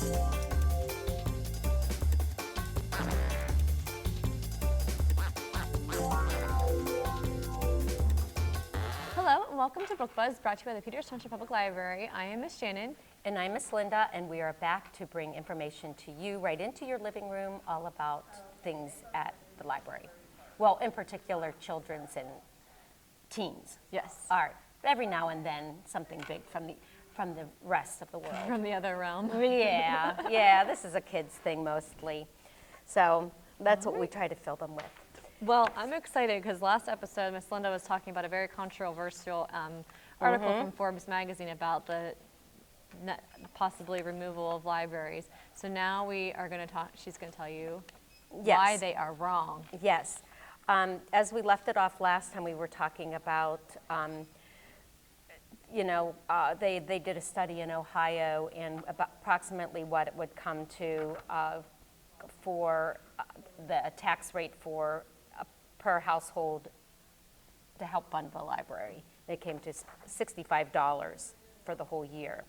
Hello and welcome to Book Buzz, brought to you by the Peters Township Public Library. I am Miss Shannon. And I'm Miss Linda, and we are back to bring information to you right into your living room all about things at the library. Well, in particular, children's and teens. Yes. Art. Every now and then, something big from the rest of the world. From the other realm. Yeah, this is a kid's thing mostly. So that's what we try to fill them with. Well, I'm excited because last episode, Miss Linda was talking about a very controversial article from Forbes magazine about the possibly removal of libraries. So now we are going to talk, she's going to tell you why they are wrong. Yes. As we left it off last time, we were talking about, they did a study in Ohio and about approximately what it would come to for the tax rate for per household to help fund the library. It came to $65 for the whole year.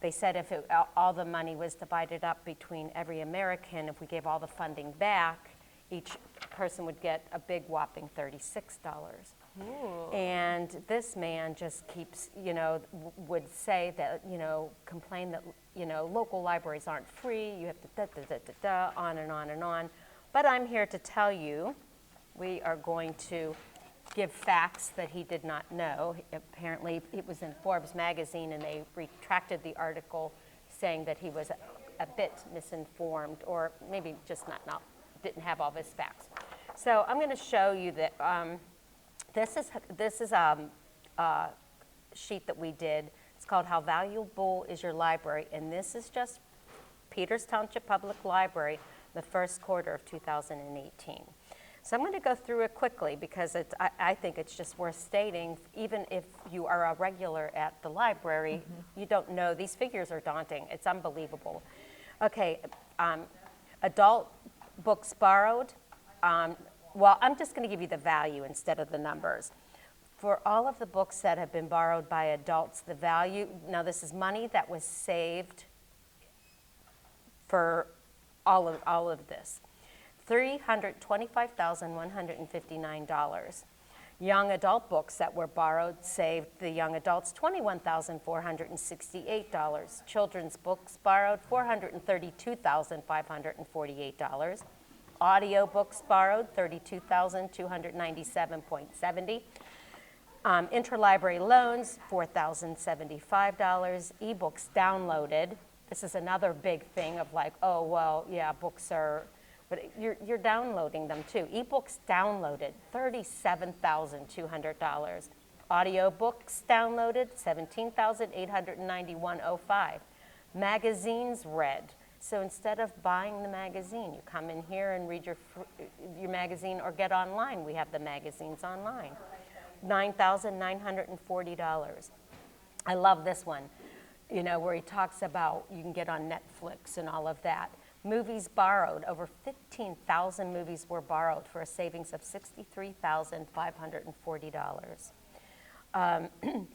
They said if all the money was divided up between every American, if we gave all the funding back, each person would get a big whopping $36. Ooh. And this man just keeps, would say that, complain that, local libraries aren't free, you have to on and on and on. But I'm here to tell you, we are going to give facts that he did not know. Apparently, it was in Forbes magazine, and they retracted the article saying that he was a bit misinformed, or maybe just didn't have all his facts. So I'm going to show you that this is a sheet that we did. It's called "How Valuable Is Your Library?" and this is just Peters Township Public Library, the first quarter of 2018. So I'm going to go through it quickly because I think it's just worth stating. Even if you are a regular at the library, you don't know. These figures are daunting. It's unbelievable. Okay, adult books borrowed. Well, I'm just going to give you the value instead of the numbers. For all of the books that have been borrowed by adults, the value, now this is money that was saved for all of this. $325,159. Young adult books that were borrowed saved the young adults $21,468. Children's books borrowed $432,548. Audio books borrowed $32,297.70. Interlibrary loans $4,075. Ebooks downloaded. This is another big thing of like, oh well, yeah, books are. But you're downloading them too. Ebooks downloaded, $37,200. Audiobooks downloaded, $17,891.05. Magazines read. So instead of buying the magazine, you come in here and read your magazine or get online. We have the magazines online. $9,940. I love this one, where he talks about you can get on Netflix and all of that. Movies borrowed, over 15,000 movies were borrowed for a savings of $63,540.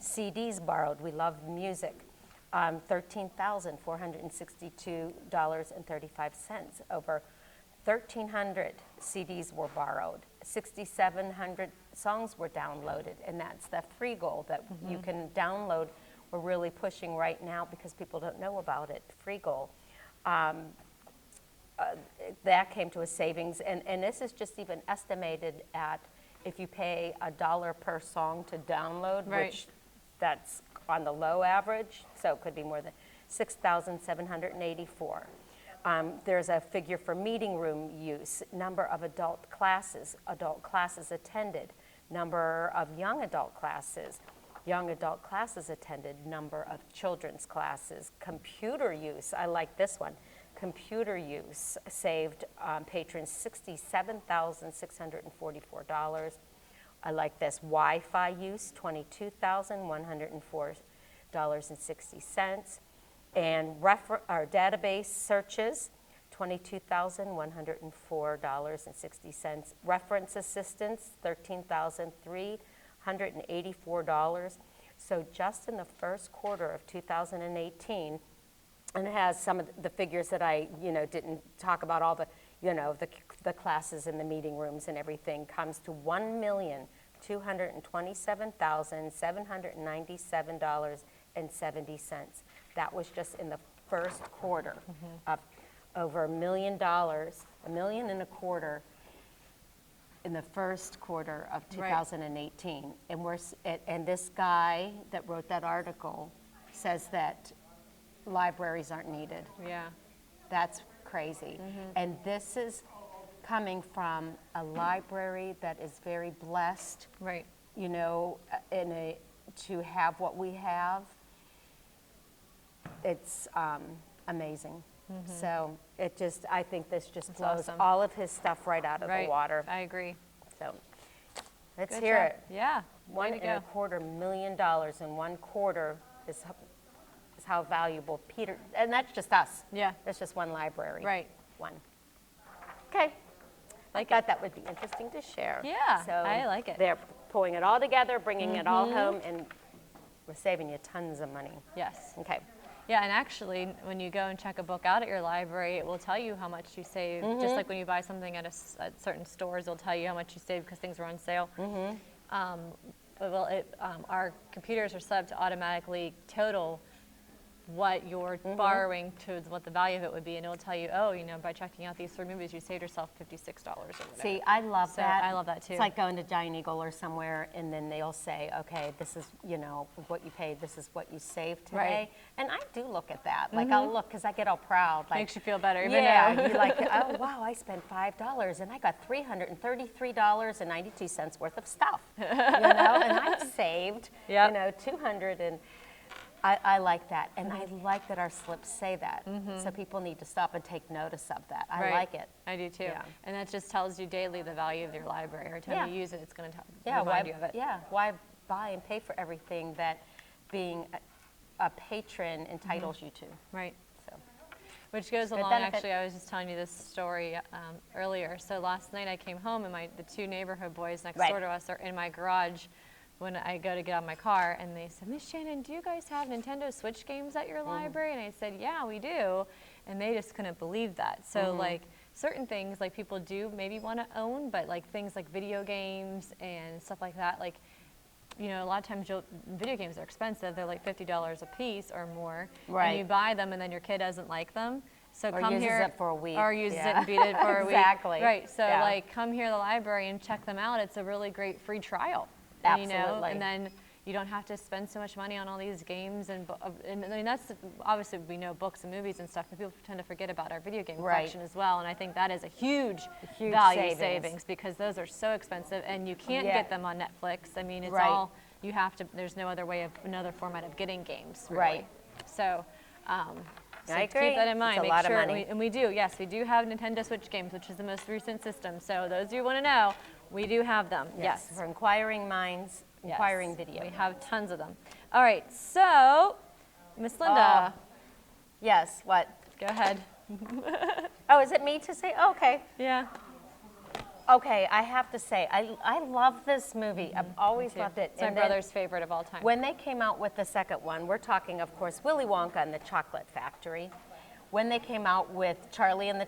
CDs borrowed, we love music, $13,462.35. Over 1,300 CDs were borrowed, 6,700 songs were downloaded, and that's the free goal that you can download. We're really pushing right now because people don't know about it, free goal. That came to a savings, and this is just even estimated at if you pay $1 per song to download, which that's on the low average, so it could be more than $6,784. There's a figure for meeting room use, number of adult classes attended, number of young adult classes attended, number of children's classes, computer use. I like this one. Computer use saved patrons $67,644. I like this. Wi-Fi use, $22,104.60. And database searches, $22,104.60. Reference assistance, $13,384. So just in the first quarter of 2018, And it has some of the figures that I, didn't talk about, all the, the classes in the meeting rooms and everything, comes to $1,227,797.70. That was just in the first quarter of over $1 million, $1.25 million in the first quarter of 2018. And this guy that wrote that article says that libraries aren't needed. Yeah. That's crazy. And this is coming from a library that is very blessed. Right. To have what we have. It's amazing. So I think this just blows awesome. all of his stuff right out of the water. I agree. So let's Good hear job. it. Yeah. Way to go. $1.25 million in 1 quarter is how valuable Peter, and that's just us. Yeah. That's just one library. Right. One. Okay. I thought that would be interesting to share. Yeah, So I like it. They're pulling it all together, bringing it all home, and we're saving you tons of money. Yes. Okay. Yeah, and actually, when you go and check a book out at your library, it will tell you how much you save. Just like when you buy something at certain stores, it'll tell you how much you save because things were on sale. Our computers are set up to automatically total what you're borrowing to what the value of it would be, and it'll tell you, by checking out these 3 movies, you saved yourself $56 or whatever. See, I love that. I love that too. It's like going to Giant Eagle or somewhere, and then they'll say, okay, this is, what you paid, this is what you saved today. Right. And I do look at that. Like, I'll look, because I get all proud. Like, Makes you feel better. you're like, oh, wow, I spent $5, and I got $333.92 worth of stuff, and I've saved, $200 and... I like that, and I like that our slips say that, so people need to stop and take notice of that. I like it. I do too. Yeah. And that just tells you daily the value of your library. Every time you use it, it's going to remind you of it. Yeah, why buy and pay for everything that being a patron entitles you to? Right. So, Which goes along, benefit. actually, I was just telling you this story earlier. So last night I came home, and the 2 neighborhood boys next door to us are in my garage when I go to get out of my car, and they said, Miss Shannon, do you guys have Nintendo Switch games at your library? And I said, yeah, we do. And they just couldn't believe that. So like certain things like people do maybe want to own, but like things like video games and stuff like that, like, a lot of times video games are expensive. They're like $50 a piece or more. Right. And you buy them and then your kid doesn't like them. So or come uses here. it for a week. Or uses it and beat it for a week. Exactly. Right. So like come here to the library and check them out. It's a really great free trial. Absolutely. And then you don't have to spend so much money on all these games and I mean that's obviously we know books and movies and stuff, but people tend to forget about our video game collection as well. And I think that is a huge value savings because those are so expensive and you can't get them on Netflix. I mean it's all you have to. There's no other another format of getting games. Really. Right. So. I agree. Keep that in mind. It's a lot of money. We do. Yes, we do have Nintendo Switch games, which is the most recent system. So those of you who want to know, we do have them. Yes. For inquiring minds, inquiring video. We have tons of them. All right. So, Miss Linda. Yes. What? Go ahead. Oh, is it me to say? Oh, okay. Yeah. Okay, I have to say, I love this movie. I've always loved it. It's my brother's favorite of all time. When they came out with the second one, we're talking, of course, Willy Wonka and the Chocolate Factory. When they came out with Charlie and the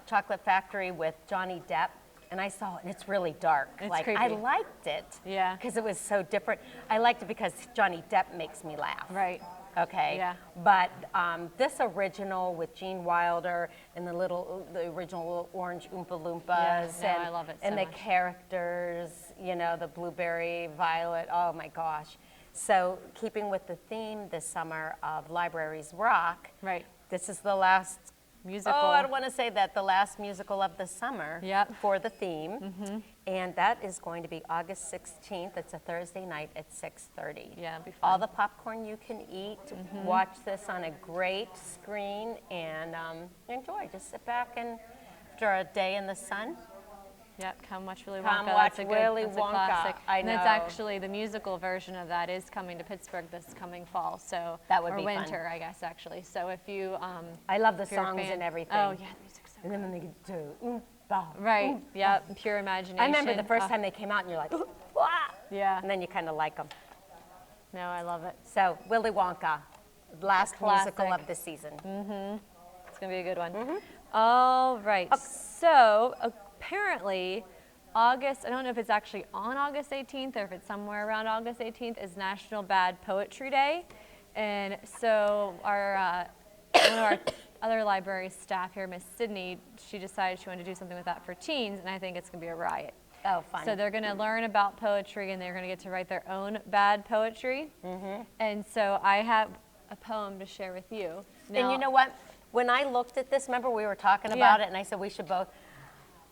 Chocolate Factory with Johnny Depp, and I saw it, and it's really dark. It's creepy. I liked it. Yeah. Because it was so different. I liked it because Johnny Depp makes me laugh. Right. Okay. Yeah. But this original with Gene Wilder and the original little orange Oompa Loompas. Yeah, I love it so and the much. characters, the blueberry, violet. Oh my gosh. So keeping with the theme this summer of Libraries Rock. Right. This is the last Musical. Oh, I don't want to say that. The last musical of the summer for the theme. And that is going to be August 16th. It's a Thursday night at 6:30. Yeah, it'll be fun. All the popcorn you can eat. Watch this on a great screen and enjoy. Just sit back and after a day in the sun. Yep, come watch Willy Wonka. Come watch that's Willy that's Wonka. A classic. I And it's know. actually the musical version of that is coming to Pittsburgh this coming fall. So That would or be fun. winter, I guess actually. So if you I love the if you're a songs fan- and everything. Oh yeah, the music's so And then when they do right. Yeah, pure imagination. I remember the first time they came out and you're like, wah! Yeah. And then you kind of like them. No, I love it. So Willy Wonka. Last musical classic. of the season. It's gonna be a good one. All right. So apparently, August. I don't know if it's actually on August 18th or if it's somewhere around August 18th is National Bad Poetry Day, and so our one of our other library staff here, Miss Sydney, she decided she wanted to do something with that for teens, and I think it's gonna be a riot. Oh, fun. So they're going to learn about poetry, and they're going to get to write their own bad poetry. And so I have a poem to share with you. And you know what? When I looked at this, remember we were talking about it, and I said we should both.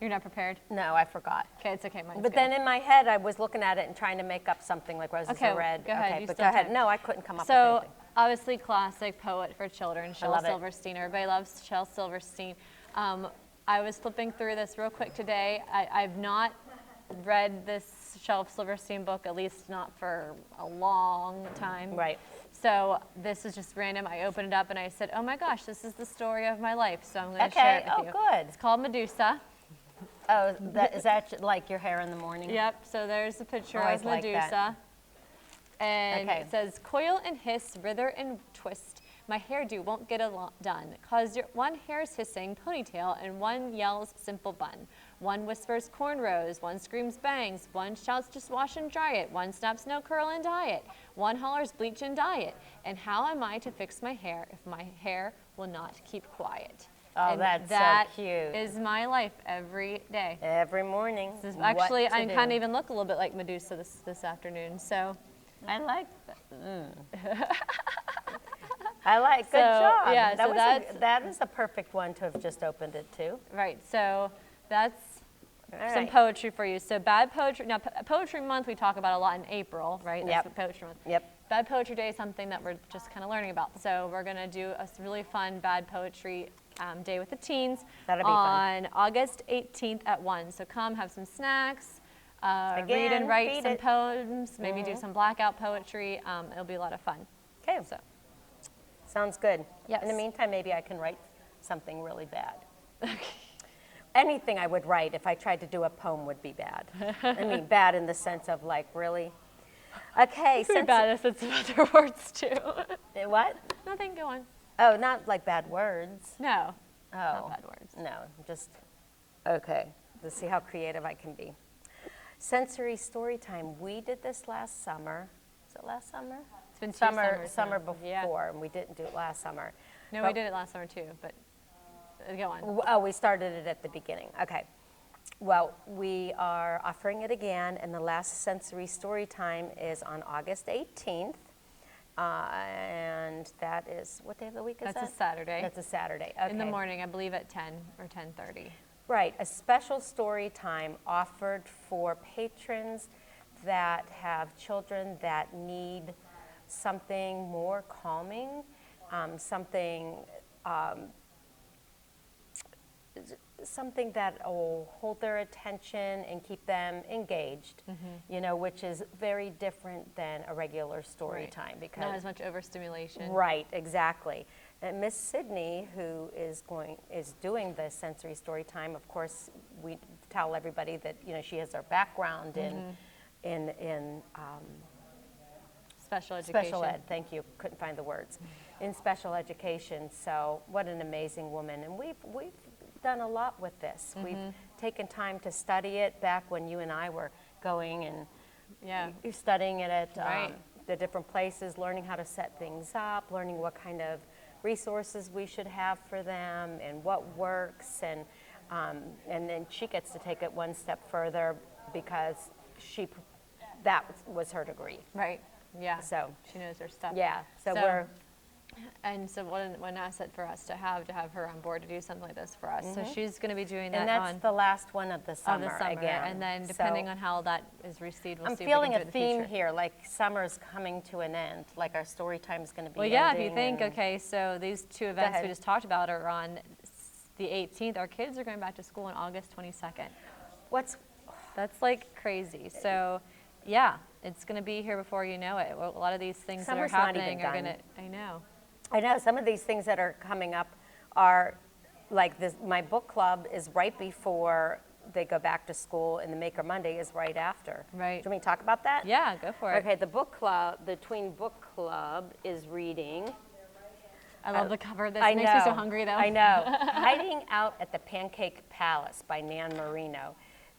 You're not prepared? No, I forgot. Okay, it's okay. Mine's But good. then in my head, I was looking at it and trying to make up something like roses Okay, are red. go ahead, Okay, you but still go ahead. can. No, I couldn't come up with So anything. obviously classic poet for children, Shel love it. Silverstein. Everybody loves Shel Silverstein. I was flipping through this real quick today. I've not read this Shel Silverstein book, at least not for a long time. Right. So this is just random. I opened it up and I said, oh my gosh, this is the story of my life. So I'm going to share it with you. Good. It's called Medusa. Oh, is that like your hair in the morning? Yep, so there's a picture Always of like Medusa. that. And Okay. it says, coil and hiss, writher and twist. My hairdo won't get done. Cause one hair's hissing ponytail and one yells simple bun. One whispers cornrows, one screams bangs, one shouts just wash and dry it, one snaps no curl and dye it, one hollers bleach and dye it. And how am I to fix my hair if my hair will not keep quiet? Oh, And that's so that cute. is my life every day. Every morning. This is what actually, to I do. kind of even look a little bit like Medusa this afternoon. So, I like that. I like. Good So, job. yeah, that so that's- that is a perfect one to have just opened it to. right. So that's All some right. poetry for you. So bad poetry. Now, Poetry Month we talk about a lot in April, right? That's Yep. what Poetry Month. Yep. Bad Poetry Day is something that we're just kind of learning about. So we're going to do a really fun bad poetry day with the teens That'll be fun. on August 18th at 1. So come, have some snacks, read Again, and write read some it. poems, maybe do some blackout poetry. It'll be a lot of fun. Okay. So Sounds good. Yes. In the meantime, maybe I can write something really bad. Anything I would write if I tried to do a poem would be bad. I mean, bad in the sense of like, really? Okay. it's pretty bad if it's some other words too. What? Nothing, go on. Oh, not like bad words. No, Oh. not bad words. No, just, okay. Let's see how creative I can be. Sensory story time. We did this last summer. Was it last summer? It's been two Summer summers now. before, Yeah. and we didn't do it last summer. No, But- we did it last summer too, but go on. Oh, we started it at the beginning. Okay. Well, we are offering it again, and the last sensory story time is on August 18th. And that is, what day of the week is that? That's a Saturday. That's a Saturday. Okay. In the morning, I believe at 10 or 10:30. Right, a special story time offered for patrons that have children that need something more calming, something that will hold their attention and keep them engaged, you know, which is very different than a regular story Right. time because Not as much overstimulation. right, exactly. And Miss Sydney, who is doing the sensory story time, of course, we tell everybody that she has her background in Special education. special ed. Thank you. Couldn't find the words. In special education. So what an amazing woman. And we've done a lot with this. We've taken time to study it back when you and I were going and Yeah. you're studying it at Right. the different places, learning how to set things up, learning what kind of resources we should have for them and what works. And then she gets to take it one step further because that was her degree. Right. Yeah. So, she knows her stuff. yeah. So what an asset for us to have her on board to do something like this for us. So she's going to be doing that and that's on the last one of the of summer, the summer, again. and then So depending on how that is received, we'll I'm see feeling if we a can do it in the theme future. here, like summer's coming to an end, like our story time is going to be Well, yeah, if ending you think, and- okay, so these two events we ahead. just talked about are on the 18th. Our kids are going back to school on August 22nd. That's like crazy. So, yeah, it's going to be here before you know it. A lot of these things Summer's that are not even happening are going done. to, I know. I know some of these things that are coming up are like this. My book club is right before they go back to school, and the Maker Monday is right after. Right. Do you want me to talk about that? Yeah, go for it. Okay, the book club, the Tween Book Club is reading I love the cover. This I makes me so know, hungry, though. I know. Hiding Out at the Pancake Palace by Nan Marino.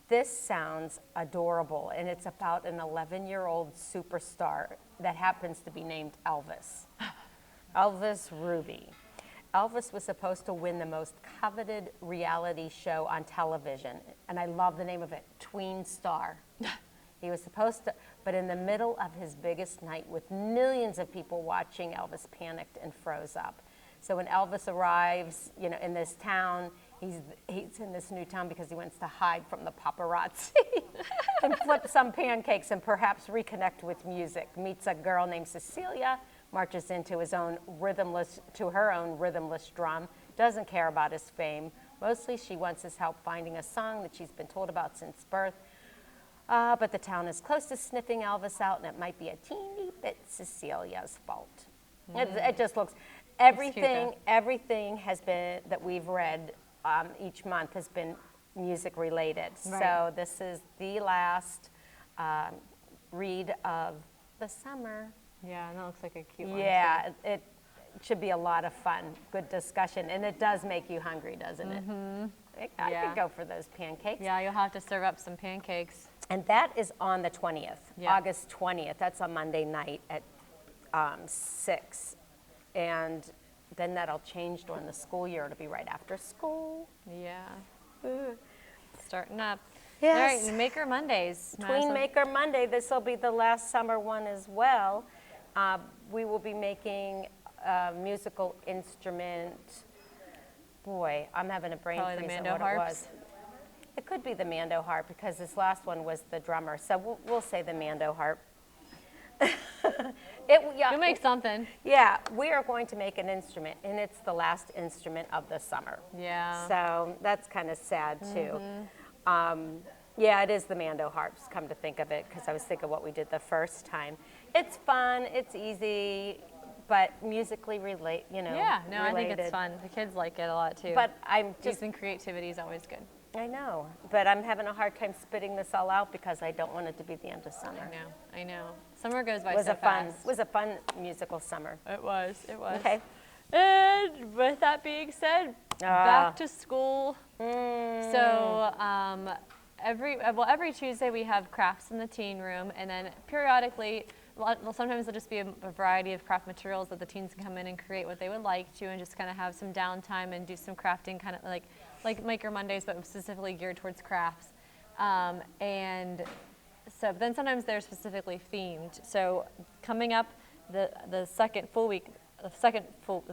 This sounds adorable, and it's about an 11-year-old superstar that happens to be named Elvis. Elvis Ruby. Elvis was supposed to win the most coveted reality show on television, and I love the name of it, Tween Star. He was supposed to, but in the middle of his biggest night with millions of people watching, Elvis panicked and froze up. So when Elvis arrives, in this town, he's in this new town because he wants to hide from the paparazzi and flip some pancakes and perhaps reconnect with music. Meets a girl named Cecilia, marches into her own rhythmless drum, doesn't care about his fame. Mostly she wants his help finding a song that she's been told about since birth. But the town is close to sniffing Elvis out, and it might be a teeny bit Cecilia's fault. It just looks, everything has been, that we've read each month has been music related. Right. So this is the last read of the summer. Yeah, and that looks like a cute one. Yeah, it should be a lot of fun, good discussion, and it does make you hungry, doesn't it? I Yeah. could go for those pancakes. Yeah, you'll have to serve up some pancakes. And that is on the 20th, Yeah. August 20th. That's a Monday night at 6. And then that'll change during the school year. It'll be right after school. Yeah. Starting up. Yes. All right, Maker Mondays. Tween Maker Monday. This will be the last summer one as well. We will be making a musical instrument. Boy, I'm having a brain Probably the freeze on Mando what harps. it was. It could be the Mando harp because this last one was the drummer. So we'll say the Mando harp. You'll make something. Yeah, we are going to make an instrument, and it's the last instrument of the summer. Yeah. So that's kind of sad, too. Yeah, it is the Mando harps, come to think of it, because I was thinking what we did the first time. It's fun, it's easy, but musically Yeah, no, I think it's fun. The kids like it a lot, too. But I'm just, Using creativity is always good. I know, but I'm having a hard time spitting this all out because I don't want it to be the end of summer. I know. Summer goes by It was so a fun, fast. it was a fun musical summer. It was. Okay. And with that being said, back to school. So every Tuesday we have crafts in the teen room, and then periodically, sometimes it'll just be a variety of craft materials that the teens can come in and create what they would like to, and just kind of have some downtime and do some crafting, kind of like Maker Mondays, but specifically geared towards crafts. And so then sometimes they're specifically themed. So coming up, the second full week,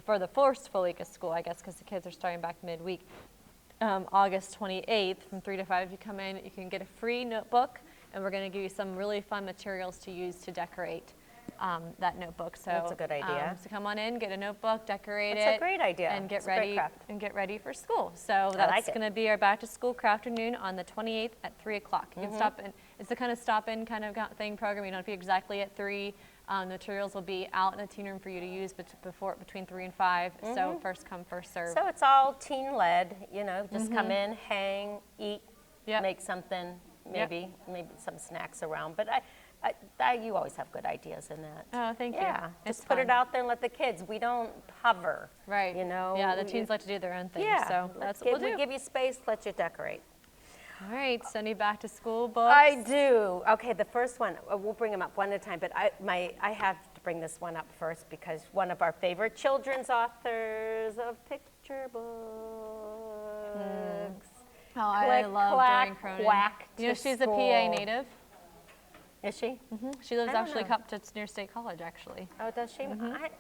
for the first full week of school, I guess, because the kids are starting back midweek, August 28th from 3 to 5, if you come in, you can get a free notebook, and we're going to give you some really fun materials to use to decorate that notebook. So That's a good idea. So come on in, get a notebook, decorate That's it. a great idea. And get It's a great ready craft. and get ready for school. So like that's it. going to be our back to school craft afternoon on the 28th at 3 o'clock. You can stop in. It's the kind of stop in kind of thing program. You don't have to be exactly at 3. The materials will be out in the teen room for you to use between 3 and 5. So first come, first serve. So it's all teen-led, just come in, hang, eat, Yep. make something, maybe some snacks around. But you always have good ideas in that. Oh, thank you. Yeah, It's just put fun. it out there and let the kids. We don't hover. Right. Yeah, the we- teens like to do their own thing. Yeah, So that's what we'll do. we give you space, let you decorate. All right, so any back to school books? I do. Okay, the first one, we'll bring them up one at a time, but I have to bring this one up first because one of our favorite children's authors of picture books. Oh, I Click, love clack, Doreen Cronin. quack You know, to she's a PA school. native. Is she? She lives I don't actually know. up to near State College, actually. Oh, does she? I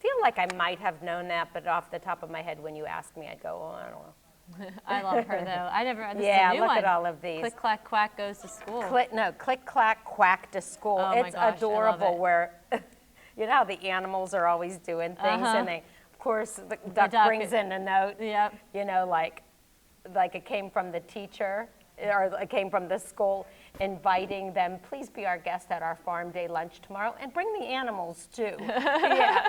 feel like I might have known that, but off the top of my head, when you asked me, I'd go, oh, I don't know. I love her, though. I never, this Yeah, is a new look one. at all of these. Click, clack, quack goes to school. Click, clack, quack to school. Oh my It's gosh, I love adorable it. where, you know how the animals are always doing things, and they, of course, the duck duck- brings in a note, Yep. like it came from the teacher, or it came from the school, inviting them, please be our guest at our farm day lunch tomorrow, and bring the animals too. Yeah.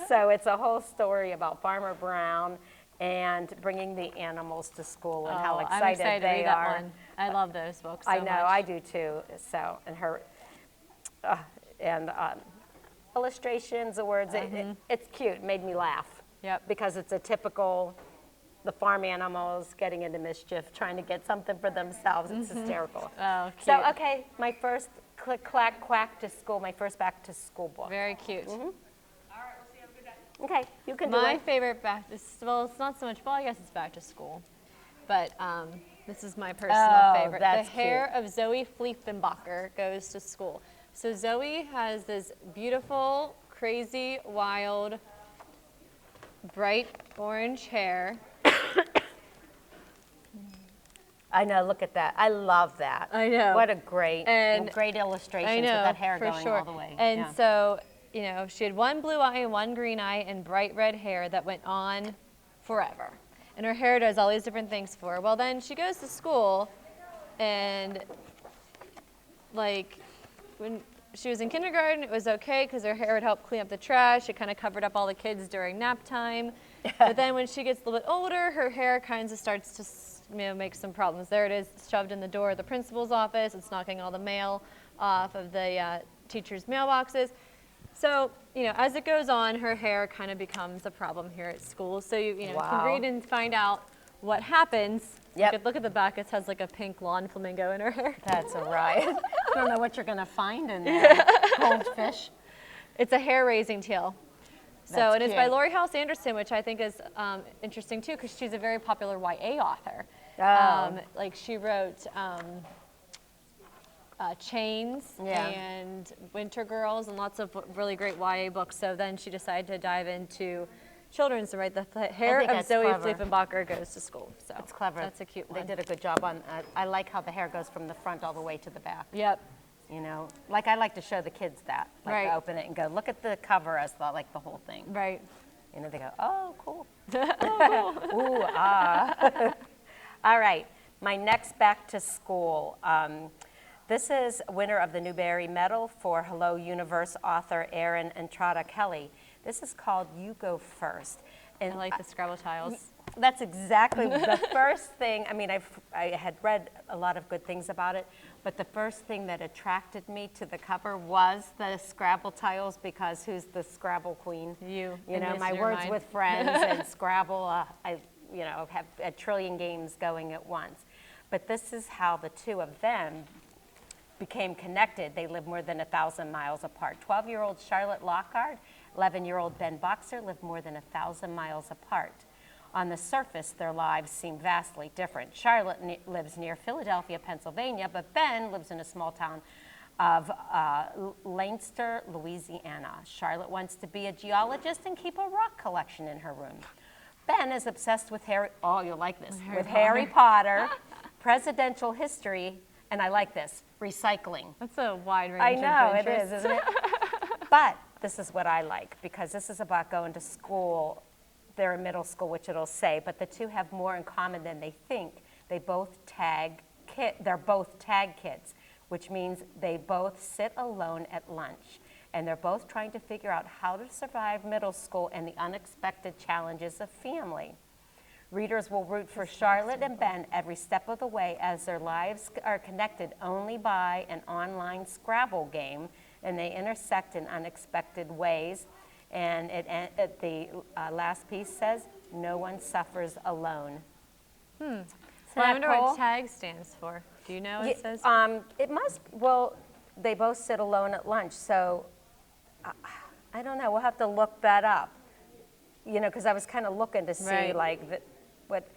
So it's a whole story about Farmer Brown and bringing the animals to school and how I'm excited excited to they read are. that one. I love those books so I know, much. I do too. So, and her, illustrations, the words, it's cute. It made me laugh. Yep. Because it's a typical, the farm animals getting into mischief, trying to get something for themselves. It's hysterical. Oh, cute. So, okay, my first click, clack, quack to school, my first back to school book. Very cute. All right, we'll see. Have a good day. Okay, you can do My it. favorite well, it's not so much, well, I guess it's back to school. But this is my personal favorite. That's The hair of Zoe Fliefenbacher goes to school. So Zoe has this beautiful, crazy, wild, bright orange hair. I know, look at that. I love that. I know. What a great, And great illustrations I know, with that hair for going sure. all the way. And Yeah. so, she had one blue eye and one green eye and bright red hair that went on forever. And her hair does all these different things for her. Well, then she goes to school, and when she was in kindergarten, it was okay because her hair would help clean up the trash. It kind of covered up all the kids during nap time. But then when she gets a little bit older, her hair kind of starts to make some problems. There it is, shoved in the door of the principal's office. It's knocking all the mail off of the teachers' mailboxes. So, as it goes on, her hair kind of becomes a problem here at school. So you can Wow. read and find out what happens. Yep. You could look at the back. It has like a pink lawn flamingo in her hair. That's all right. I don't know what you're going to find in there. Goldfish. It's a hair-raising tale. So, That's and it's by cute. Lori House Anderson, which I think is interesting too, because she's a very popular YA author. Oh. She wrote Chains Yeah. and Winter Girls and lots of really great YA books. So then she decided to dive into children's and write The Hair think of that's Zoe clever. Fliefenbacher Goes to School. So It's clever. That's a cute They one. did a good job on I like how the hair goes from the front all the way to the back. Yep. Like I like to show the kids that. Like Right. open it and go, look at the cover as the whole thing. Right. They go, oh, cool. Ooh, ah. All right, my next back to school. This is winner of the Newbery Medal for Hello Universe author Erin Entrada Kelly. This is called You Go First. And I like the Scrabble tiles. that's exactly the first thing. I had read a lot of good things about it, but the first thing that attracted me to the cover was the Scrabble tiles, because who's the Scrabble queen? You. You And know, this my in your words mind. with friends and Scrabble. I have a trillion games going at once. But this is how the two of them became connected. They live more than 1,000 miles apart. 12-year-old Charlotte Lockhart, 11-year-old Ben Boxer live more than 1,000 miles apart. On the surface, their lives seem vastly different. Charlotte lives near Philadelphia, Pennsylvania, but Ben lives in a small town of Leinster, Louisiana. Charlotte wants to be a geologist and keep a rock collection in her room. Ben is obsessed with you'll like this, with Harry Potter, presidential history, and I like this, recycling. That's a wide range I of know, it interests. is, isn't it? But this is what I like, because this is about going to school. They're in middle school, which it'll say, but the two have more in common than they think. They're both tag kids, which means they both sit alone at lunch. And they're both trying to figure out how to survive middle school and the unexpected challenges of family. Readers will root for Charlotte and Ben every step of the way, as their lives are connected only by an online Scrabble game, and they intersect in unexpected ways. And the last piece says, no one suffers alone. Isn't Well, I that wonder cool? what TAG stands for. Do you know what it says? It must, well, they both sit alone at lunch, so I don't know. We'll have to look that up. Because I was kind of looking to see, Right. what.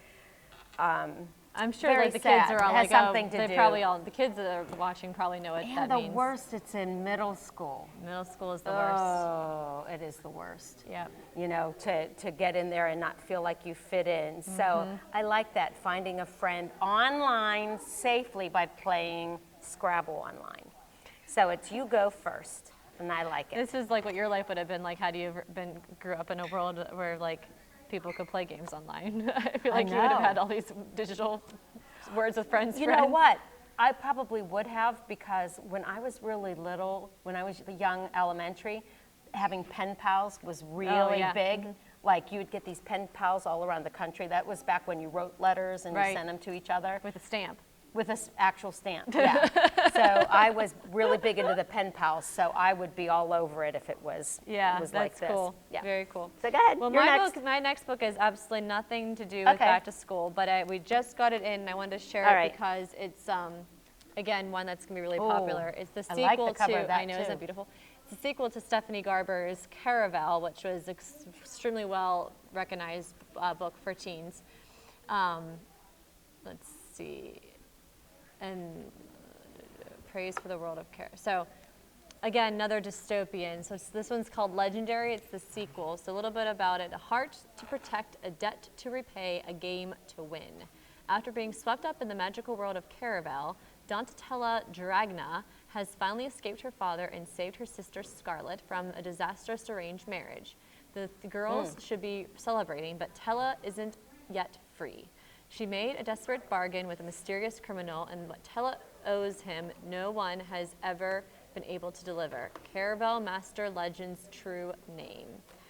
I'm sure very like the kids sad. are all It has like, something to they do. probably all, the kids that are watching probably know what And that the means. worst, it's in middle school. Middle school is the worst. Oh, it is the worst. Yep. To get in there and not feel like you fit in. So I like that, finding a friend online safely by playing Scrabble online. So it's You Go First, and I like it. This is like what your life would have been like had you grew up in a world where like people could play games online. I feel like you would have know. had all these digital words with friends. You know what? I probably would have, because when I was really little, when I was young elementary, having pen pals was really yeah. big. Like you would get these pen pals all around the country. That was back when you wrote letters and Right. you sent them to each other. With a stamp. With an actual stamp, yeah. So I was really big into the pen pals, so I would be all over it if it was, Yeah, like that's this. cool. Yeah. Very cool. So go ahead. Well, You're my next. book, my next book is absolutely nothing to do with Okay. back to school, but we just got it in, and I wanted to share All it right. because it's again one that's gonna be really Ooh, popular. It's the I like sequel the cover to of that I know, isn't too. that beautiful? It's the sequel to Stephanie Garber's Caraval, which was extremely well recognized book for teens. Let's see, and Praise for the World of Care. So again, another dystopian. So this one's called Legendary. It's the sequel. So a little bit about it. A heart to protect, a debt to repay, a game to win. After being swept up in the magical world of Caraval, Donatella Dragna has finally escaped her father and saved her sister Scarlett from a disastrous arranged marriage. The girls should be celebrating, but Tella isn't yet free. She made a desperate bargain with a mysterious criminal, and what Tella owes him, no one has ever been able to deliver. Caraval Master Legend's true name.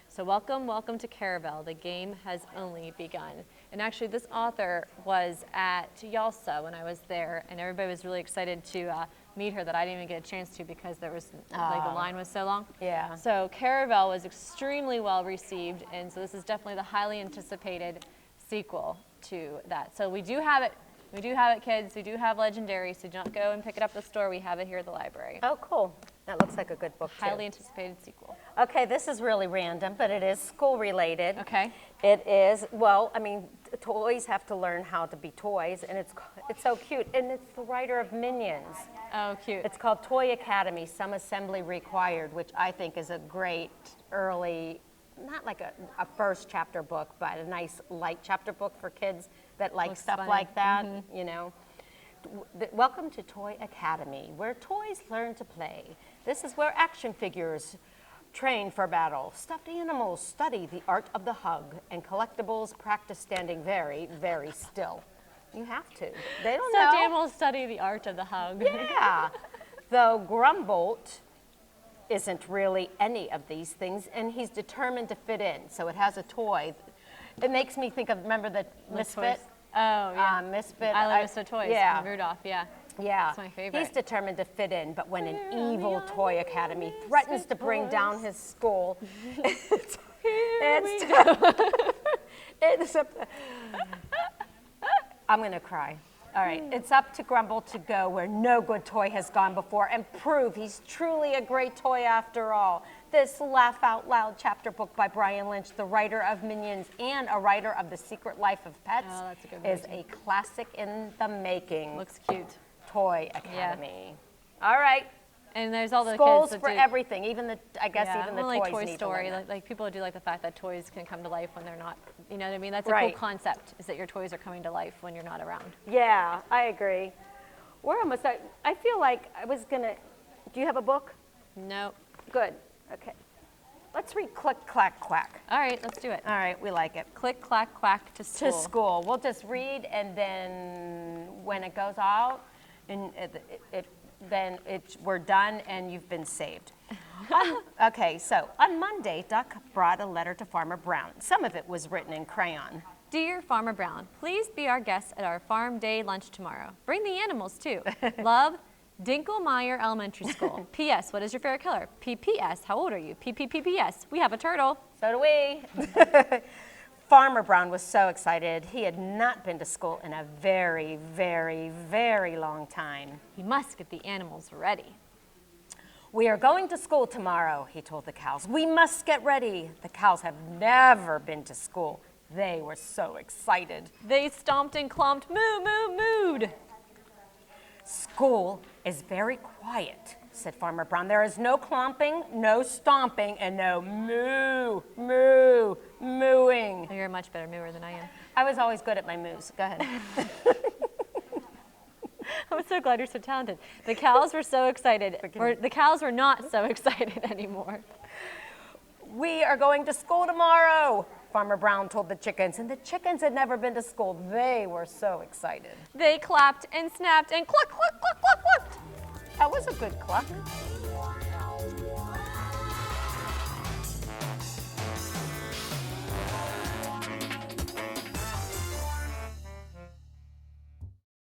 So welcome to Caraval. The game has only begun. And actually, this author was at YALSA when I was there, and everybody was really excited to meet her that I didn't even get a chance to because there was like the line was so long. Yeah. So Caraval was extremely well received, and so this is definitely the highly anticipated sequel to that. So we do have it. We do have it, kids. We do have Legendary, so do not go and pick it up at the store. We have it here at the library. Oh, cool. That looks like a good book, too. Highly anticipated sequel. Okay, this is really random, but it is school-related. Okay. It is, well, I mean, toys have to learn how to be toys, and it's so cute. And it's the writer of Minions. Oh, cute. It's called Toy Academy, Some Assembly Required, which I think is a great early, not like a first chapter book, but a nice light chapter book for kids that like Looks stuff funny. like that, you know. Welcome to Toy Academy, where toys learn to play. This is where action figures train for battle, stuffed animals study the art of the hug, and collectibles practice standing very, very still. You have to. They don't Stuffed know. animals study the art of the hug. Yeah. Though Grumbolt isn't really any of these things, and he's determined to fit in. So it has a toy. It makes me think of, remember the Misfit? Toys. Oh, yeah. Misfit. I love Misfit Toys. Yeah. From Rudolph, yeah. Yeah. It's my favorite. He's determined to fit in, but when an evil Toy Academy threatens to bring down his school, it's I'm going to cry. All right, it's up to Grumble to go where no good toy has gone before and prove he's truly a great toy after all. This laugh out loud chapter book by Brian Lynch, the writer of Minions and a writer of The Secret Life of Pets, Oh, that's a good is movie. a classic in the making. Looks cute. Toy Academy. All right. And there's all the Schools kids that for do, everything, even the, I guess yeah, even the well, toys like Toy need Story. to learn Like people do like the fact that toys can come to life when they're not. You know what I mean? That's a Right. cool concept. Is that your toys are coming to life when you're not around. that. Yeah, I agree. We're almost at, I feel like I was gonna, do you have a book? Nope. Good, okay. Let's read Click, Clack, Quack. All right, let's do it. All right, we like it. Click, clack, quack to school. To school. We'll just read, and then when it goes out, and we're done, and you've been saved. Okay, so on Monday, Duck brought a letter to Farmer Brown. Some of it was written in crayon. Dear Farmer Brown, please be our guest at our farm day lunch tomorrow. Bring the animals too. Love, Dinkelmeyer Elementary School. P.S. What is your favorite color? P.P.S. How old are you? P.P.P.P.S. We have a turtle. So do we. Farmer Brown was so excited. He had not been to school in a very, very, very long time. He must get the animals ready. We are going to school tomorrow, he told the cows. We must get ready. The cows have never been to school. They were so excited. They stomped and clomped, moo, moo, mooed. School is very quiet, said Farmer Brown. There is no clomping, no stomping, and no moo, moo, mooing. Oh, you're a much better mooer than I am. I was always good at my moos. Go ahead. I'm so glad you're so talented. The cows were so excited. The cows were not so excited anymore. We are going to school tomorrow, Farmer Brown told the chickens, and the chickens had never been to school. They were so excited. They clapped and snapped and cluck, cluck, cluck, cluck, clucked. That was a good cluck.